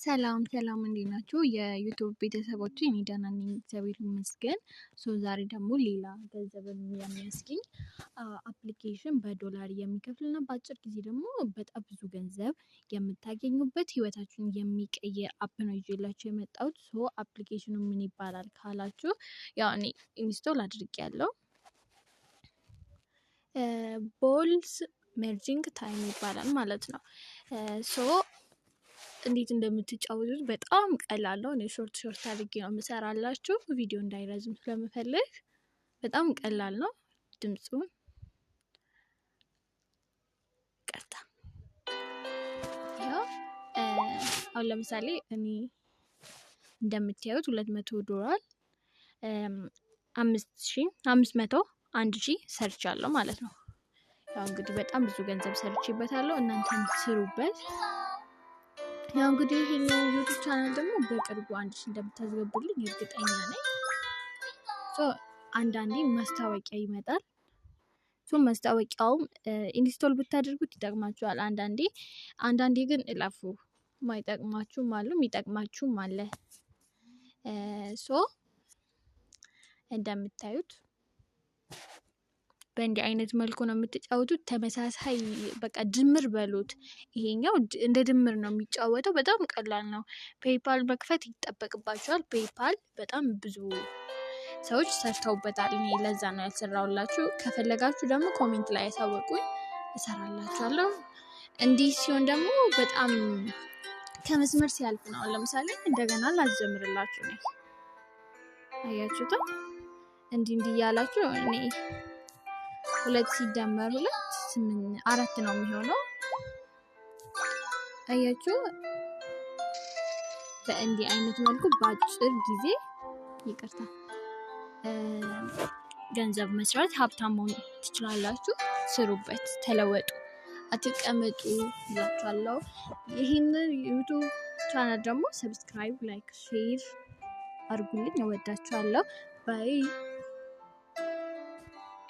ሰላም ሰላም እንዴት ናችሁ? የዩቲዩብ ቤተሰቦቼ እኔ ደህና ነኝ እግዚአብሔር ይመስገን። ዛሬ ደግሞ ሌላ ገንዘብን የሚያስገኝ አፕሊኬሽን በዶላር የሚከፍልና በአጭር ጊዜ ደግሞ በጣም ብዙ ገንዘብ የምታገኙበት ህይወታችሁን የሚቀይር አፕ ነው ይዤላችሁ የመጣሁት። አፕሊኬሽኑ ምን ይባላል ካላችሁ ያው እኔ ኢንስቶል አድርጌያለሁ። ቦልስ ሜርጂንግ ታይም ይባላል ማለት ነው። እንዴት እንደምትጫወቱት በጣም ቀላል ነው። እኔ ሾርት አድርጌ ነው የምሰራላችሁ ቪዲዮ እንዳይረዝም ስለምፈልግ በጣም ቀላል ነው። ድምጹን ቀርታ ያው አሁን ለምሳሌ እኔ እንደምታዩት $200 500 ሰርቻለሁ ማለት ነው። ያው እንግዲህ በጣም ብዙ ገንዘብ ሰርቼበታለሁ። እናንተም ስሩበት። ያው እንግዲህ ይሄንን ዩቲዩብ ቻናል ደግሞ በቅርቡ 1000 እንደምታስገቡልኝ እርግጠኛ ነኝ። አንዳንዴ ማስታወቂያ ይመጣል። ማስታወቂያውም ኢንስቶል ብታደርጉት ይጠቅማችኋል። አንዳንዴ ግን እለፉ። ማይጠቅማችሁም አሉ የሚጠቅማችሁም አለ። እንደምታዩት በእንዲህ አይነት መልኩ ነው የምትጫወቱት። ተመሳሳይ በቃ ድምር በሉት። ይሄኛው እንደ ድምር ነው የሚጫወተው። በጣም ቀላል ነው። ፔይፓል መክፈት ይጠበቅባችኋል። ፔይፓል በጣም ብዙ ሰዎች ሰርተውበታል። እኔ ለዛ ነው ያልሰራሁላችሁ። ከፈለጋችሁ ደግሞ ኮሜንት ላይ ያሳውቁኝ፣ እሰራላችኋለሁ። እንዲህ ሲሆን ደግሞ በጣም ከመስመር ሲያልፍ ነው። ለምሳሌ እንደገና ላስጀምርላችሁ ነው። አያችሁት? እንዲህ እያላችሁ እኔ 2 ሲደመር 2 4 ነው የሚሆነው። አያችሁ? በእንዲህ አይነት መልኩ በአጭር ጊዜ ገንዘብ መስራት ሀብታም መሆን ትችላላችሁ። ስሩበት፣ ተለወጡ፣ አትቀመጡ እላችኋለሁ። ይሄንን ዩቲዩብ ቻናል ደግሞ ሰብስክራይብ፣ ላይክ፣ ሼር አድርጉልኝ። እወዳችኋለሁ። ባይ